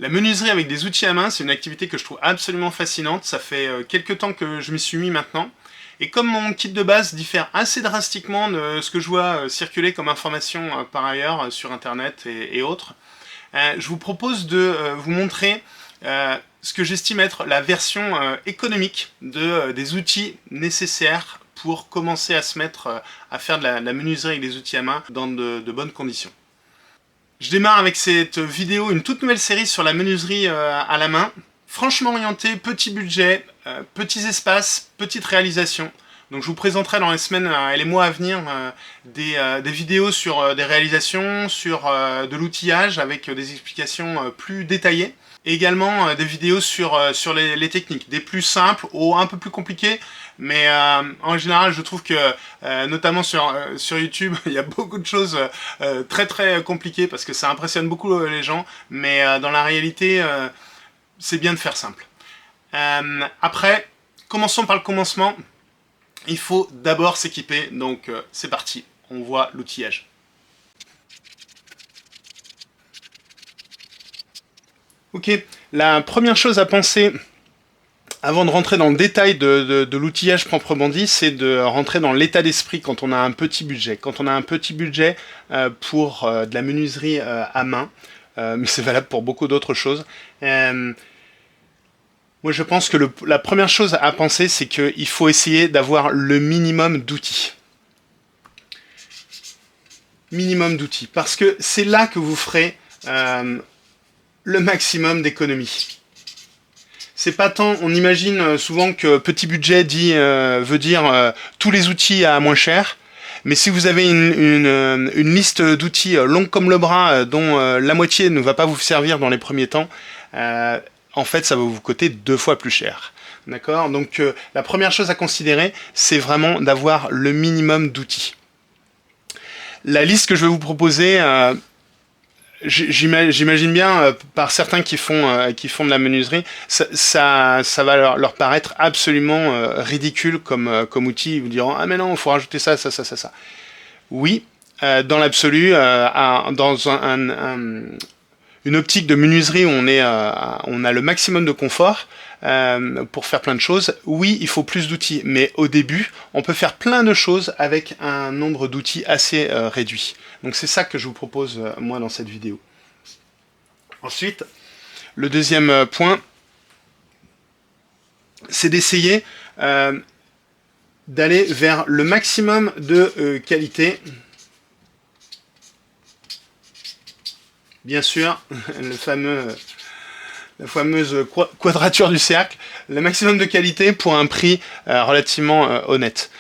La menuiserie avec des outils à main, c'est une activité que je trouve absolument fascinante. Ça fait quelques temps que je m'y suis mis maintenant. Et comme mon kit de base diffère assez drastiquement de ce que je vois circuler comme information par ailleurs sur internet et autres, je vous propose de vous montrer ce que j'estime être la version économique des outils nécessaires pour commencer à se mettre à faire de la menuiserie avec des outils à main dans de bonnes conditions. Je démarre avec cette vidéo, une toute nouvelle série sur la menuiserie à la main. Franchement orienté, petit budget, petits espaces, petite réalisation. Donc je vous présenterai dans les semaines et les mois à venir des vidéos sur des réalisations, sur de l'outillage avec des explications plus détaillées. Et également des vidéos sur les techniques, des plus simples aux un peu plus compliquées. Mais en général, je trouve que, notamment sur YouTube, il y a beaucoup de choses très très compliquées parce que ça impressionne beaucoup les gens. Mais dans la réalité, c'est bien de faire simple. Après, commençons par le commencement. Il faut d'abord s'équiper, donc c'est parti, on voit l'outillage. Ok, la première chose à penser avant de rentrer dans le détail de l'outillage proprement dit, c'est de rentrer dans l'état d'esprit quand on a un petit budget. Quand on a un petit budget pour de la menuiserie à main, mais c'est valable pour beaucoup d'autres choses. Moi je pense que la première chose à penser, c'est qu'il faut essayer d'avoir le minimum d'outils. Minimum d'outils. Parce que c'est là que vous ferez le maximum d'économies. C'est pas tant, on imagine souvent que petit budget veut dire tous les outils à moins cher, mais si vous avez une liste d'outils longue comme le bras, dont la moitié ne va pas vous servir dans les premiers temps, en fait ça va vous coûter 2 fois plus cher. D'accord? Donc la première chose à considérer, c'est vraiment d'avoir le minimum d'outils. La liste que je vais vous proposer, j'imagine bien par certains qui font de la menuiserie, ça va leur paraître absolument ridicule comme outil. Ils vous diront ah mais non, il faut rajouter ça. Oui, dans l'absolu, dans une optique de menuiserie où on a le maximum de confort pour faire plein de choses. Oui, il faut plus d'outils, mais au début, on peut faire plein de choses avec un nombre d'outils assez réduit. Donc c'est ça que je vous propose moi dans cette vidéo. Ensuite, le deuxième point, c'est d'essayer d'aller vers le maximum de qualité. Bien sûr, la fameuse quadrature du cercle, le maximum de qualité pour un prix relativement honnête.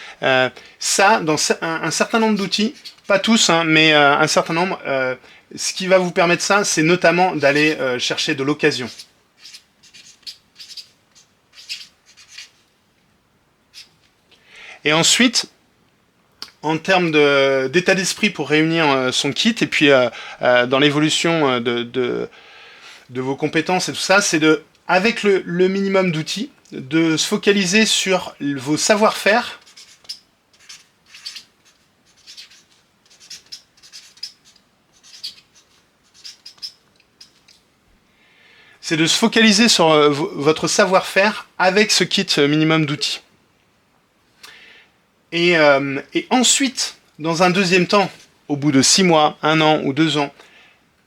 Ça, dans un certain nombre d'outils, pas tous, hein, mais un certain nombre, ce qui va vous permettre ça, c'est notamment d'aller chercher de l'occasion. Et ensuite, en termes d'état d'esprit pour réunir son kit, et puis dans l'évolution de vos compétences et tout ça, c'est avec le minimum d'outils, de se focaliser sur vos savoir-faire, c'est de se focaliser sur votre savoir-faire avec ce kit minimum d'outils. Et ensuite, dans un deuxième temps, au bout de 6 mois, 1 an ou 2 ans,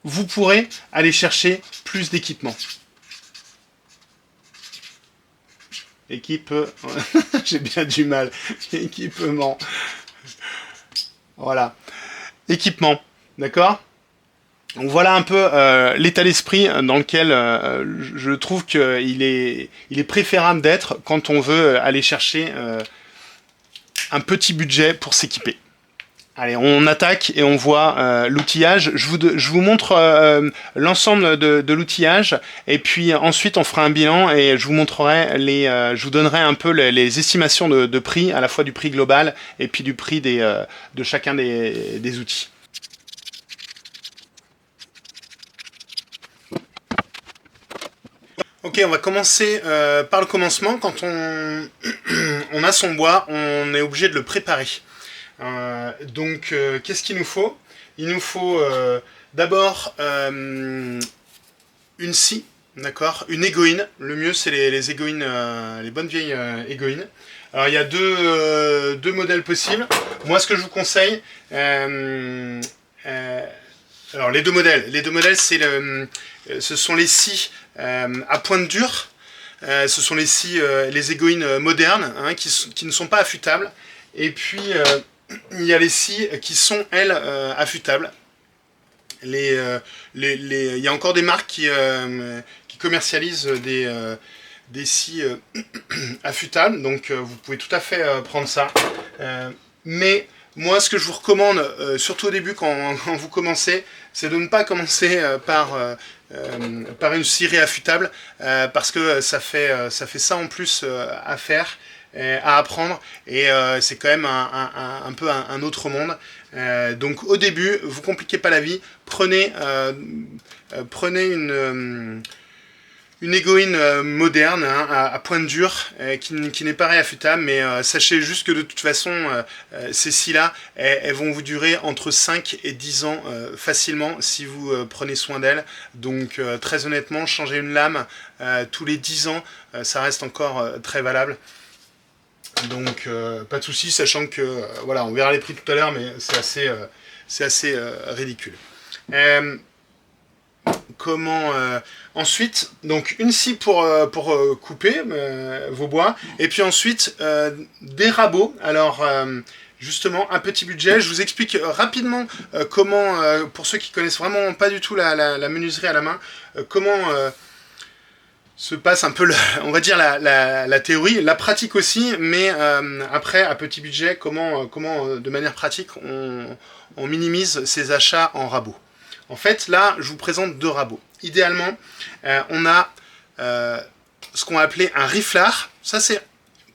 vous pourrez aller chercher plus d'équipements. J'ai bien du mal. Équipement. Voilà. Équipement. D'accord ? Donc voilà un peu l'état d'esprit dans lequel je trouve qu'il est préférable d'être quand on veut aller chercher un petit budget pour s'équiper. Allez, on attaque et on voit l'outillage. Je vous montre l'ensemble de l'outillage et puis ensuite on fera un bilan et je vous montrerai je vous donnerai un peu les estimations de prix, à la fois du prix global et puis du prix de chacun des outils. Ok, on va commencer par le commencement. Quand on a son bois, on est obligé de le préparer. Donc, qu'est-ce qu'il nous faut ? Il nous faut d'abord une scie, d'accord, une égoïne. Le mieux, c'est les égoïnes, les bonnes vieilles égoïnes. Alors, il y a deux modèles possibles. Moi, ce que je vous conseille, alors les deux modèles, ce sont les scies à pointe dure. Ce sont les scies, les égoïnes modernes, hein, qui ne sont pas affûtables. Et puis, il y a les scies qui sont, elles, affûtables. Il y a encore des marques qui commercialisent des scies affûtables, donc vous pouvez tout à fait prendre ça. Mais moi, ce que je vous recommande, surtout au début quand vous commencez, c'est de ne pas commencer par une scie réaffûtable, parce que ça fait ça en plus à faire, à apprendre, et c'est quand même un peu un autre monde. Donc au début, vous compliquez pas la vie, prenez une égoïne moderne, hein, à pointe dure, qui n'est pas réaffûtable, mais sachez juste que de toute façon, ces scies-là, elles vont vous durer entre 5 et 10 ans facilement si vous prenez soin d'elles. Donc très honnêtement, changer une lame tous les 10 ans, ça reste encore très valable. Donc pas de souci, sachant que voilà, on verra les prix tout à l'heure, mais c'est assez ridicule. Ensuite, donc une scie pour couper vos bois, et puis ensuite des rabots. Alors justement, un petit budget. Je vous explique rapidement comment, pour ceux qui connaissent vraiment pas du tout la menuiserie à la main, comment se passe un peu, on va dire, la théorie, la pratique aussi, mais après, à petit budget, comment de manière pratique, on minimise ses achats en rabots. En fait, là, je vous présente deux rabots. Idéalement, on a ce qu'on va appeler un riflard. Ça, c'est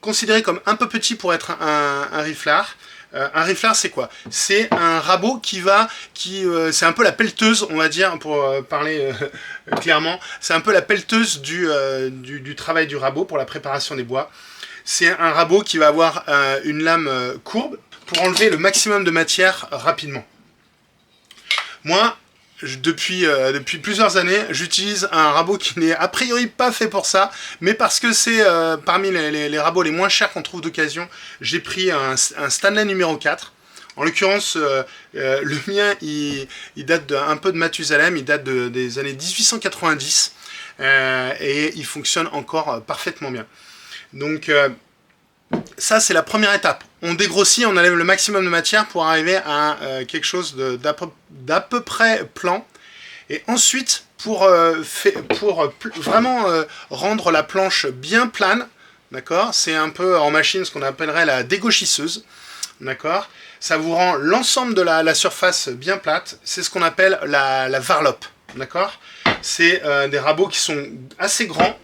considéré comme un peu petit pour être un riflard. Un riflard, c'est quoi? C'est un rabot c'est un peu la pelleteuse, on va dire, pour parler clairement. C'est un peu la pelleteuse du travail du rabot pour la préparation des bois. C'est un rabot qui va avoir une lame courbe pour enlever le maximum de matière rapidement. Moi, depuis plusieurs années, j'utilise un rabot qui n'est a priori pas fait pour ça, mais parce que c'est parmi les rabots les moins chers qu'on trouve d'occasion, j'ai pris un Stanley numéro 4. En l'occurrence, le mien, il date un peu de Mathusalem, il date des années 1890, et il fonctionne encore parfaitement bien. Donc, ça, c'est la première étape. On dégrossit, on enlève le maximum de matière pour arriver à quelque chose d'à peu près plan. Et ensuite, pour vraiment rendre la planche bien plane, d'accord, c'est un peu en machine ce qu'on appellerait la dégauchisseuse, d'accord. Ça vous rend l'ensemble de la surface bien plate. C'est ce qu'on appelle la varlope, d'accord. C'est des rabots qui sont assez grands.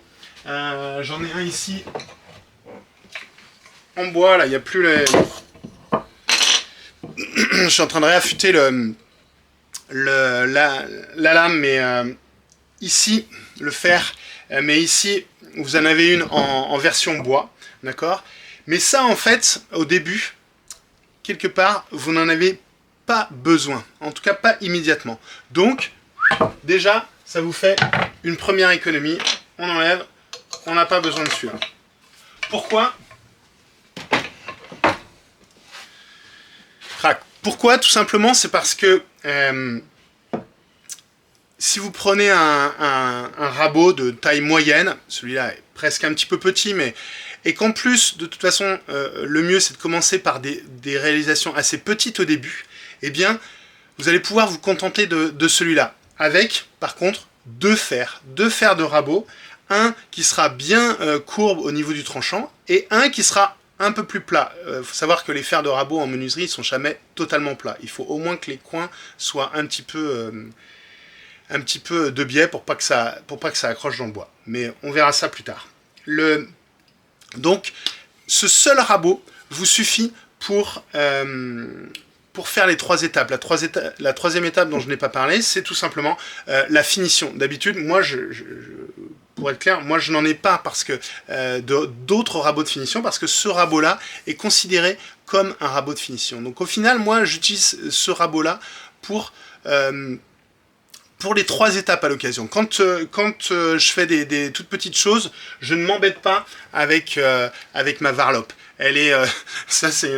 J'en ai un ici en bois, là, il n'y a plus les... Je suis en train de réaffûter la lame, mais ici, le fer, mais ici, vous en avez une en version bois, d'accord? Mais ça, en fait, au début, quelque part, vous n'en avez pas besoin, en tout cas pas immédiatement. Donc, déjà, ça vous fait une première économie, on enlève, on n'a pas besoin de celui-là. Pourquoi ? Pourquoi? Tout simplement, c'est parce que si vous prenez un rabot de taille moyenne, celui-là est presque un petit peu petit, et qu'en plus, de toute façon, le mieux c'est de commencer par des réalisations assez petites au début, eh bien, vous allez pouvoir vous contenter de celui-là, avec, par contre, deux fers de rabot, un qui sera bien courbe au niveau du tranchant, et un qui sera un peu plus plat. Faut savoir que les fers de rabot en menuiserie ils sont jamais totalement plats. Il faut au moins que les coins soient un petit peu de biais pour pas que ça accroche dans le bois. Mais on verra ça plus tard. Donc, ce seul rabot vous suffit pour faire les trois étapes. La troisième étape dont je n'ai pas parlé, c'est tout simplement la finition. D'habitude, moi, pour être clair, moi je n'en ai pas parce que d'autres rabots de finition, parce que ce rabot-là est considéré comme un rabot de finition. Donc au final, moi j'utilise ce rabot-là pour pour les 3 étapes à l'occasion. Quand je fais des toutes petites choses, je ne m'embête pas avec ma varlope. Elle est, ça c'est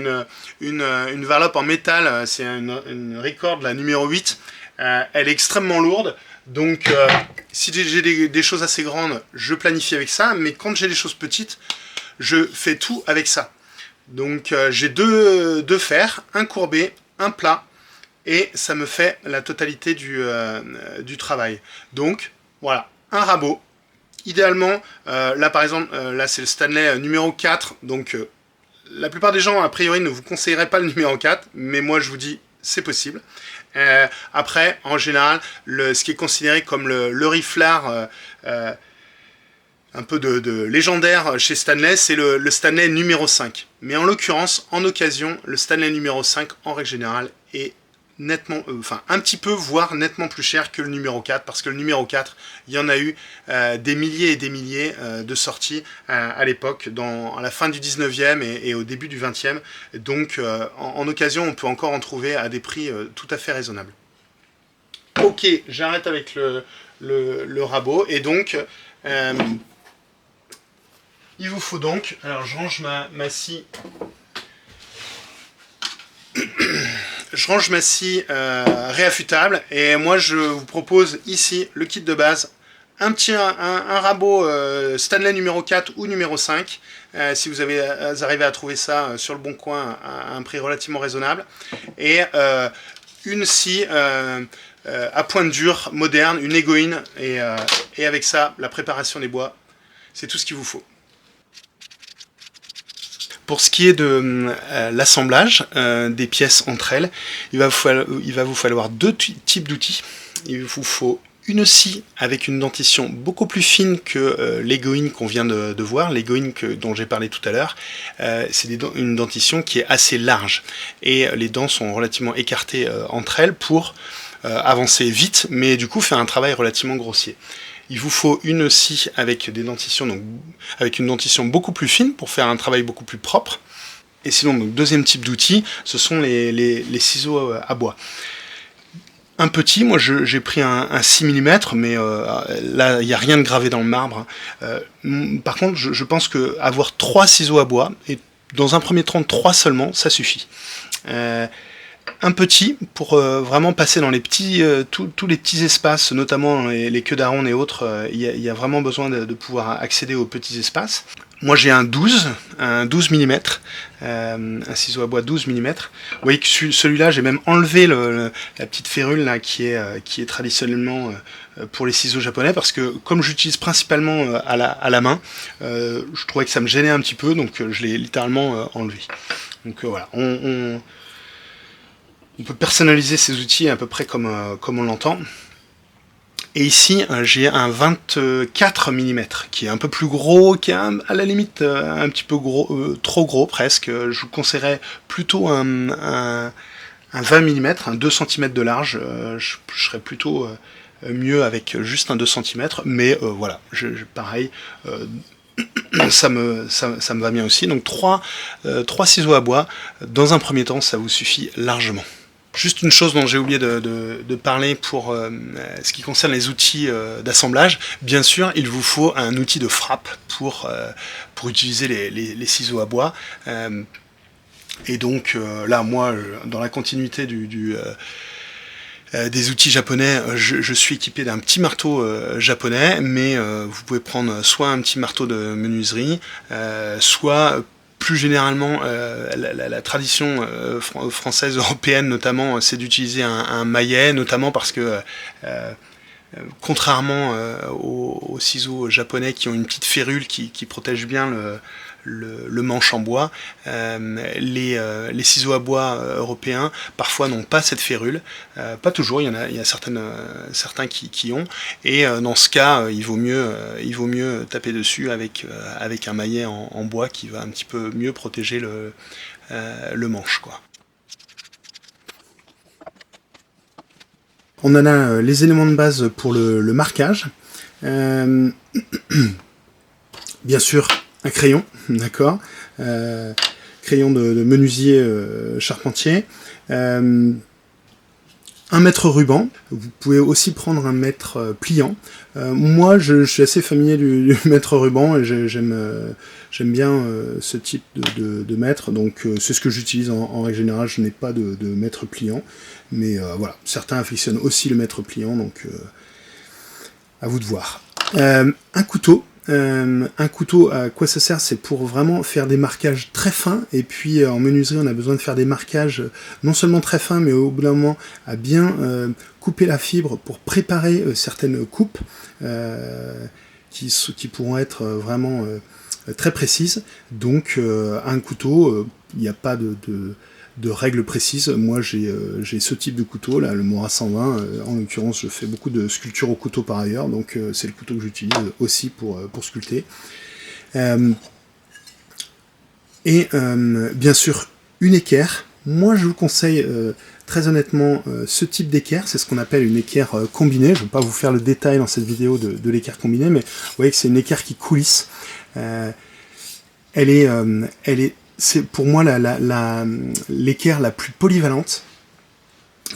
une varlope en métal, c'est une Record, la numéro 8. Elle est extrêmement lourde, donc si j'ai des choses assez grandes, je planifie avec ça, mais quand j'ai des choses petites, je fais tout avec ça. Donc j'ai deux fers, un courbé, un plat, et ça me fait la totalité du travail. Donc voilà, un rabot. Idéalement, là par exemple, là c'est le Stanley numéro 4, donc la plupart des gens a priori ne vous conseilleraient pas le numéro 4, mais moi je vous dis c'est possible. Après, en général, ce qui est considéré comme le riflard un peu de légendaire chez Stanley, c'est le Stanley numéro 5. Mais en l'occurrence, en occasion, le Stanley numéro 5, en règle générale, est nettement, enfin un petit peu, voire nettement plus cher que le numéro 4, parce que le numéro 4, il y en a eu des milliers et des milliers de sorties à l'époque, à la fin du 19e et au début du 20e. Donc en occasion, on peut encore en trouver à des prix tout à fait raisonnables. Ok, j'arrête avec le rabot, et donc il vous faut donc, alors je range ma scie. Je range ma scie réaffûtable, et moi je vous propose ici le kit de base, un rabot Stanley numéro 4 ou numéro 5, si vous arrivez à trouver ça sur le bon coin à un prix relativement raisonnable, et une scie à pointe dure, moderne, une Egoin, et avec ça, la préparation des bois, c'est tout ce qu'il vous faut. Pour ce qui est de l'assemblage des pièces entre elles, il va vous falloir 2 types d'outils. Il vous faut une scie avec une dentition beaucoup plus fine que l'Egoin qu'on vient de voir, l'Egoin dont j'ai parlé tout à l'heure. C'est une dentition qui est assez large, et les dents sont relativement écartées entre elles pour avancer vite, mais du coup faire un travail relativement grossier. Il vous faut une scie avec des dentitions, donc avec une dentition beaucoup plus fine pour faire un travail beaucoup plus propre. Et sinon, donc, deuxième type d'outil, ce sont les ciseaux à bois. Un petit, moi j'ai pris un 6 mm, mais là il n'y a rien de gravé dans le marbre. Par contre, je pense qu'avoir 3 ciseaux à bois, et dans un premier temps 3 seulement, ça suffit. Un petit pour vraiment passer dans les petits, tous les petits espaces, notamment les queues d'aronde et autres. Il y a vraiment besoin de pouvoir accéder aux petits espaces. Moi j'ai un 12 mm, un ciseau à bois 12 mm. Vous voyez que celui-là, j'ai même enlevé la petite férule là, qui est traditionnellement pour les ciseaux japonais, parce que comme j'utilise principalement à la main, je trouvais que ça me gênait un petit peu, donc je l'ai littéralement enlevé. Donc voilà, on peut personnaliser ces outils à peu près comme on l'entend. Et ici, j'ai un 24 mm, qui est un peu plus gros, qui est à la limite un petit peu gros, trop gros presque. Je vous conseillerais plutôt un 20 mm, un 2 cm de large. Je serais plutôt mieux avec juste un 2 cm, mais voilà, pareil, ça me va bien aussi. Donc 3 ciseaux à bois, dans un premier temps, ça vous suffit largement. Juste une chose dont j'ai oublié de parler pour ce qui concerne les outils d'assemblage. Bien sûr, il vous faut un outil de frappe pour utiliser les ciseaux à bois. Et donc là, moi, dans la continuité des outils japonais, je suis équipé d'un petit marteau japonais, mais vous pouvez prendre soit un petit marteau de menuiserie, soit plus généralement, la tradition française, européenne notamment, c'est d'utiliser un maillet, notamment parce que, contrairement aux ciseaux japonais qui ont une petite férule qui protège bien le manche en bois, les ciseaux à bois européens parfois n'ont pas cette férule, pas toujours, il y a certains qui ont, et dans ce cas il vaut mieux taper dessus avec un maillet en bois qui va un petit peu mieux protéger le manche, quoi. On en a les éléments de base pour le marquage. Bien sûr, un crayon, d'accord, crayon de menuisier charpentier, un mètre ruban. Vous pouvez aussi prendre un mètre pliant. Moi, je suis assez familier du mètre ruban et j'aime bien ce type de mètre. Donc, c'est ce que j'utilise en règle générale. Je n'ai pas de mètre pliant. Mais voilà, certains affectionnent aussi le mètre pliant. Donc, à vous de voir. Un couteau. Un couteau, à quoi ça sert? C'est pour vraiment faire des marquages très fins, et puis en menuiserie on a besoin de faire des marquages non seulement très fins, mais au bout d'un moment à bien couper la fibre pour préparer certaines coupes qui pourront être vraiment très précises. Donc un couteau, il n'y a pas de règles précises. Moi j'ai ce type de couteau là, le Mora 120. En l'occurrence je fais beaucoup de sculpture au couteau par ailleurs, donc c'est le couteau que j'utilise aussi pour sculpter. Bien sûr une équerre. Moi je vous conseille très honnêtement ce type d'équerre, c'est ce qu'on appelle une équerre combinée. Je ne vais pas vous faire le détail dans cette vidéo de l'équerre combinée, mais vous voyez que c'est une équerre qui coulisse. C'est pour moi l'équerre la plus polyvalente,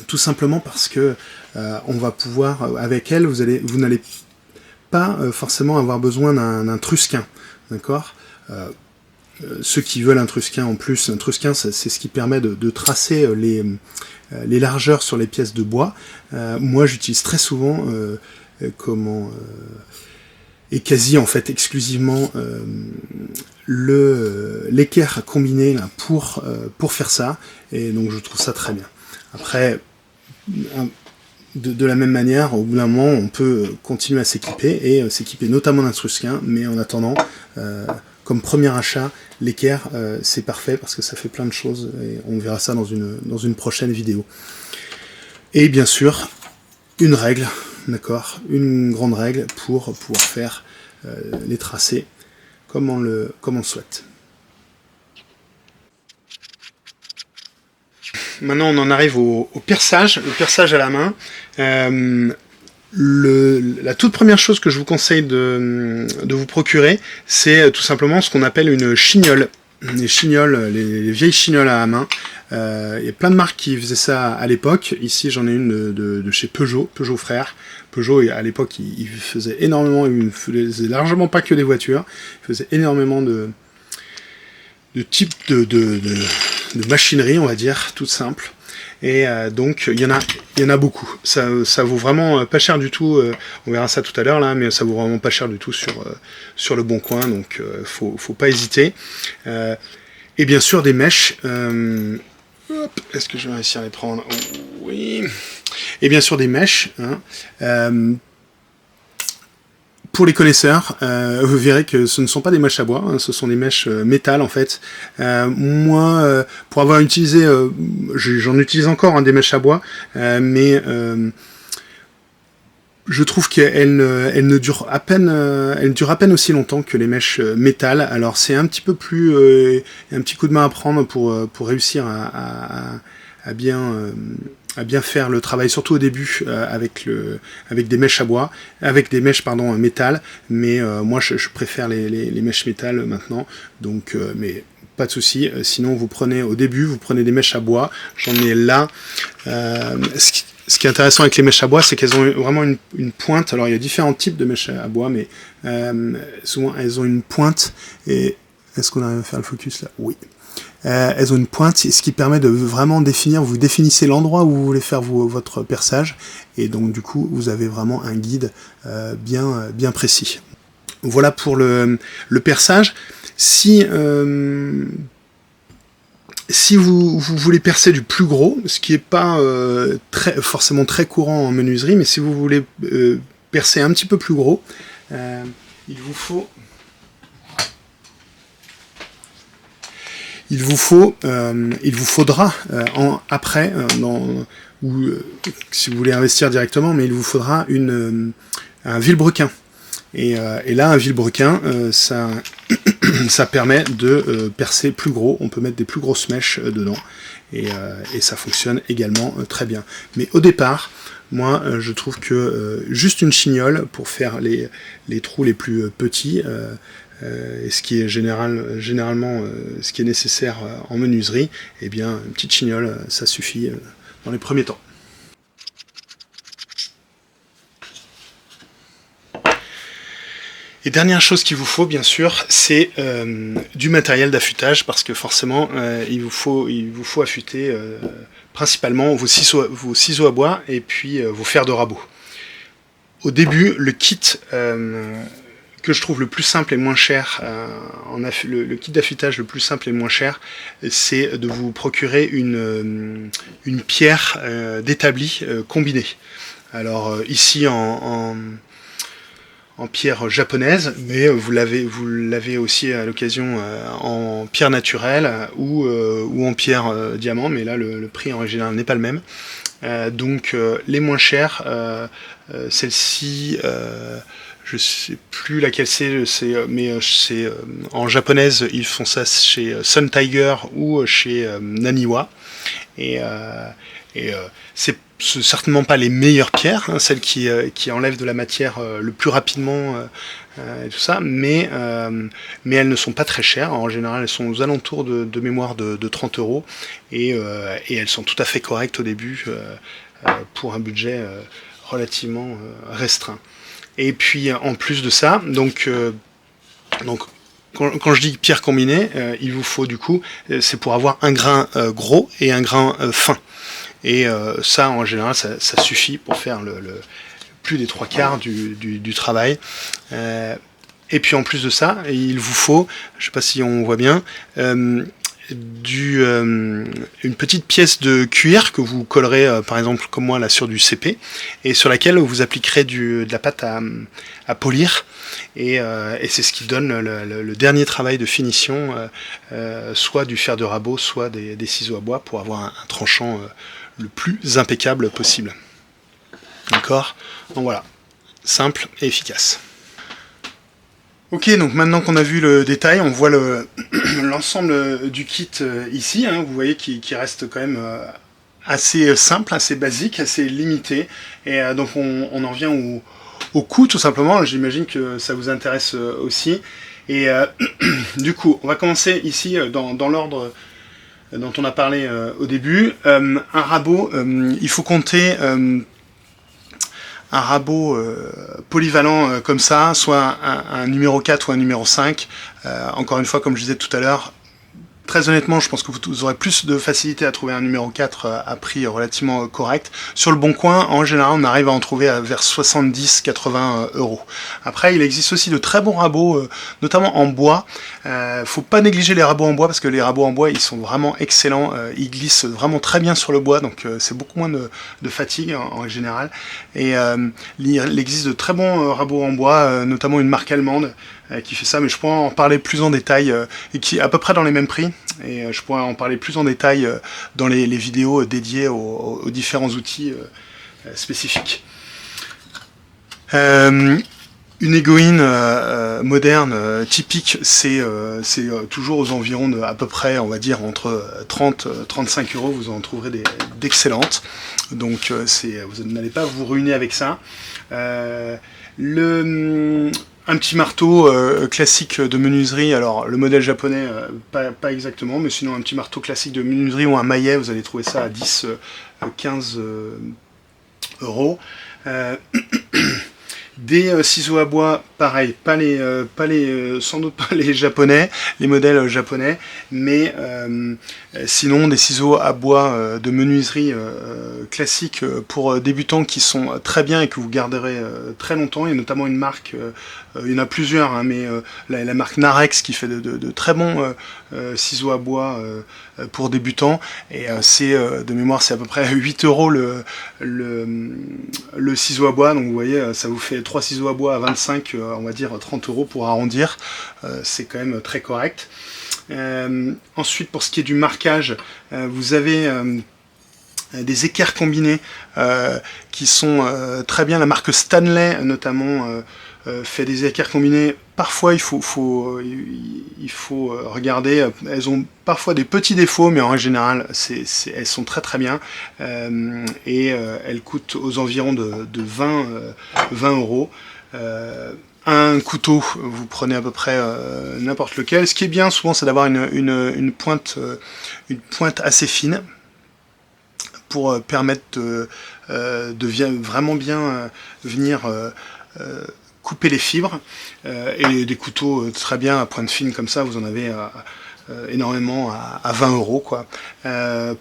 tout simplement parce que on va pouvoir, avec elle, vous n'allez pas forcément avoir besoin d'un trusquin, d'accord. Ceux qui veulent un trusquin en plus, un trusquin c'est ce qui permet de tracer les largeurs sur les pièces de bois. Moi j'utilise très souvent et quasi en fait exclusivement l'équerre combiné là, pour faire ça, et donc je trouve ça très bien. Après, de la même manière, au bout d'un moment, on peut continuer à s'équiper, et s'équiper notamment d'un trusquin, mais en attendant, comme premier achat, l'équerre, c'est parfait, parce que ça fait plein de choses, et on verra ça dans une prochaine vidéo. Et bien sûr, une règle, d'accord, une grande règle pour pouvoir faire les tracés comme on le souhaite. Maintenant, on en arrive au perçage, le perçage à la main. La toute première chose que je vous conseille de vous procurer, c'est tout simplement ce qu'on appelle une chignole. Les chignoles, les vieilles chignoles à la main. Il y a plein de marques qui faisaient ça à l'époque. Ici, j'en ai une de chez Peugeot Frères. Peugeot, à l'époque, il faisait énormément, il faisait largement pas que des voitures, il faisait énormément de types de machinerie, on va dire, toute simple. Et donc il y en a beaucoup. Ça vaut vraiment pas cher du tout. On verra ça tout à l'heure là, mais ça vaut vraiment pas cher du tout sur le Bon Coin. Donc faut pas hésiter. Et bien sûr des mèches. Est-ce que je vais réussir à les prendre? Oui. Et bien sûr des mèches. Hein. Pour les connaisseurs, vous verrez que ce ne sont pas des mèches à bois, hein, ce sont des mèches métal en fait. Moi, pour avoir utilisé, j'en utilise encore des mèches à bois, mais je trouve qu'elles ne durent à peine aussi longtemps que les mèches métal. Alors c'est un petit peu plus, un petit coup de main à prendre pour réussir à bien faire le travail, surtout au début avec des mèches à bois, avec des mèches métal, mais moi je préfère les mèches métal maintenant, donc mais pas de souci. Sinon vous prenez des mèches à bois, j'en ai là. Ce qui est intéressant avec les mèches à bois, c'est qu'elles ont vraiment une pointe. Alors il y a différents types de mèches à bois, mais souvent elles ont une pointe. Et est-ce qu'on arrive à faire le focus là? Oui. Elles ont une pointe, ce qui permet de vraiment vous définissez l'endroit où vous voulez faire votre perçage, et donc du coup vous avez vraiment un guide bien précis. Voilà pour le perçage. Si vous voulez percer du plus gros, ce qui n'est pas forcément très courant en menuiserie, mais si vous voulez percer un petit peu plus gros, il vous faudra après, si vous voulez investir directement, mais il vous faudra un vilebrequin. Et là, un vilebrequin, ça permet de percer plus gros. On peut mettre des plus grosses mèches dedans, et ça fonctionne également très bien. Mais au départ, moi, je trouve que juste une chignole pour faire les trous les plus petits, et ce qui est généralement ce qui est nécessaire en menuiserie, eh bien une petite chignole, ça suffit dans les premiers temps. Et dernière chose qu'il vous faut, bien sûr, c'est du matériel d'affûtage, parce que forcément, il vous faut affûter principalement vos ciseaux à bois et puis vos fers de rabot. Au début, le kit que je trouve le plus simple et moins cher, le kit d'affûtage le plus simple et moins cher, c'est de vous procurer une pierre d'établi combinée. Alors ici en pierre japonaise, mais vous l'avez aussi à l'occasion en pierre naturelle ou en pierre diamant, mais là le prix en général n'est pas le même. Donc les moins chères, celle-ci, je sais plus laquelle mais c'est en japonaise, ils font ça chez Sun Tiger ou chez Naniwa, et c'est certainement pas les meilleures pierres, hein, celles qui enlèvent de la matière le plus rapidement et tout ça, mais elles ne sont pas très chères. En général, elles sont aux alentours de mémoire de 30 €, et elles sont tout à fait correctes au début pour un budget relativement restreint. Et puis en plus de ça, donc quand je dis pierre combinée, il vous faut du coup, c'est pour avoir un grain gros et un grain fin. Et ça, en général, ça suffit pour faire plus des 3/4 du travail. Et puis en plus de ça, il vous faut, je ne sais pas si on voit bien, une petite pièce de cuir que vous collerez par exemple comme moi là sur du CP, et sur laquelle vous appliquerez de la pâte à polir, et c'est ce qui donne le dernier travail de finition, soit du fer de rabot, soit des ciseaux à bois, pour avoir un tranchant le plus impeccable possible. D'accord ? Donc voilà, simple et efficace. Ok, donc maintenant qu'on a vu le détail, on voit l'ensemble du kit ici, hein, vous voyez qu'il reste quand même assez simple, assez basique, assez limité, et donc on en revient au coût tout simplement. J'imagine que ça vous intéresse aussi, et du coup on va commencer ici dans l'ordre dont on a parlé au début. Un rabot, il faut compter un rabot polyvalent comme ça, soit un numéro 4 ou un numéro 5. Encore une fois, comme je disais tout à l'heure, très honnêtement, je pense que vous aurez plus de facilité à trouver un numéro 4 à prix relativement correct. Sur le Bon Coin, en général, on arrive à en trouver vers 70-80 €. Après, il existe aussi de très bons rabots, notamment en bois. Faut pas négliger les rabots en bois, parce que les rabots en bois, ils sont vraiment excellents. Ils glissent vraiment très bien sur le bois, donc c'est beaucoup moins de fatigue en général. Et il existe de très bons rabots en bois, notamment une marque allemande qui fait ça, mais je pourrais en parler plus en détail, et qui est à peu près dans les mêmes prix, et je pourrais en parler plus en détail dans les vidéos dédiées aux différents outils spécifiques. Une Egoin moderne typique, c'est toujours aux environs de à peu près, on va dire, entre 30-35 €, vous en trouverez d'excellentes, donc vous n'allez pas vous ruiner avec ça. Un petit marteau classique de menuiserie, alors le modèle japonais, pas exactement, mais sinon un petit marteau classique de menuiserie ou un maillet, vous allez trouver ça à 10-15 €. Des ciseaux à bois, pareil, sans doute pas les japonais, les modèles japonais, mais sinon des ciseaux à bois de menuiserie classiques pour débutants, qui sont très bien et que vous garderez très longtemps. Il y a notamment une marque, il y en a plusieurs, hein, mais la marque Narex, qui fait de très bons ciseaux à bois pour débutants, et c'est de mémoire, c'est à peu près 8 € le ciseau à bois, donc vous voyez, ça vous fait 3 ciseaux à bois à 25, on va dire 30 € pour arrondir, c'est quand même très correct. Ensuite, pour ce qui est du marquage, vous avez des équerres combinés qui sont très bien. La marque Stanley notamment fait des équerres combinés. Parfois il faut regarder, elles ont parfois des petits défauts, mais en général elles sont très très bien, et elles coûtent aux environs de 20 €. Un couteau, vous prenez à peu près n'importe lequel. Ce qui est bien souvent, c'est d'avoir une pointe assez fine, pour permettre de vraiment bien venir couper les fibres, et des couteaux très bien à pointe fine comme ça, vous en avez énormément à 20 €, quoi.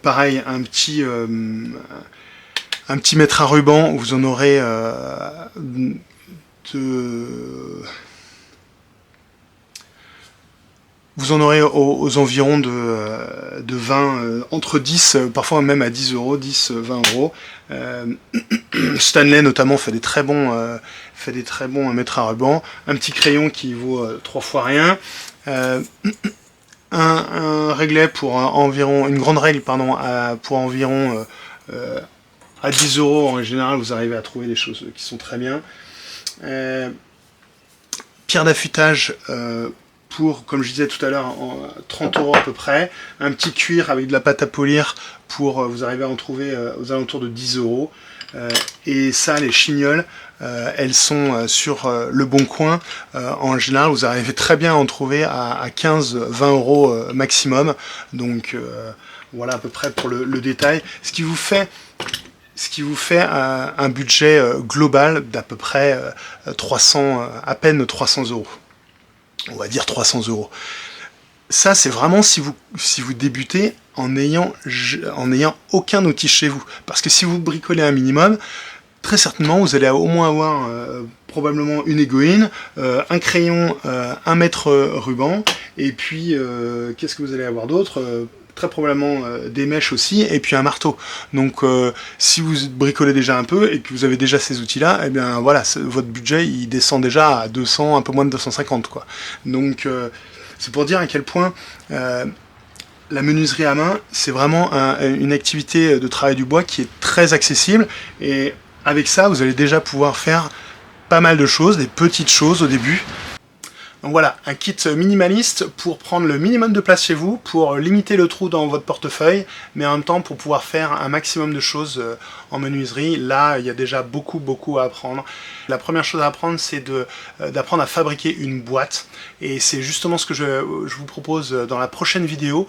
Pareil, un petit mètre à ruban, vous en aurez aux environs de 20, entre 10, parfois même à 10 €, 10, 20 €. Stanley notamment fait des très bons mètres à ruban. Un petit crayon qui vaut 3 fois rien. Un réglet pour environ, une grande règle pardon, pour environ à 10 € en général, vous arrivez à trouver des choses qui sont très bien. Pierre d'affûtage pour, comme je disais tout à l'heure, 30 € à peu près. Un petit cuir avec de la pâte à polir pour, vous arrivez à en trouver aux alentours de 10 €. Et ça, les chignoles, elles sont sur Le Bon Coin. En général, vous arrivez très bien à en trouver à 15-20 € maximum. Donc voilà à peu près pour le détail. Ce qui vous fait un budget global d'à peu près à peine 300 €. On va dire 300 €. Ça, c'est vraiment si vous débutez en n'ayant aucun outil chez vous. Parce que si vous bricolez un minimum, très certainement, vous allez au moins avoir probablement une aiguille, un crayon, un mètre ruban, et puis, qu'est-ce que vous allez avoir d'autre très probablement des mèches aussi, et puis un marteau. Donc si vous bricolez déjà un peu et que vous avez déjà ces outils-là, eh bien voilà, votre budget il descend déjà à 200, un peu moins de 250 quoi. Donc c'est pour dire à quel point la menuiserie à main, c'est vraiment une activité de travail du bois qui est très accessible, et avec ça, vous allez déjà pouvoir faire pas mal de choses, des petites choses au début. Donc voilà, un kit minimaliste pour prendre le minimum de place chez vous, pour limiter le trou dans votre portefeuille, mais en même temps pour pouvoir faire un maximum de choses en menuiserie. Là, il y a déjà beaucoup à apprendre. La première chose à apprendre, c'est d'apprendre à fabriquer une boîte. Et c'est justement ce que je vous propose dans la prochaine vidéo.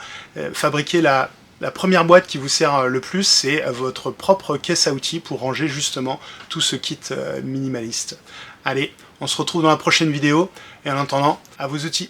Fabriquer la première boîte qui vous sert le plus, c'est votre propre caisse à outils pour ranger justement tout ce kit minimaliste. Allez, on se retrouve dans la prochaine vidéo, et en attendant, à vos outils.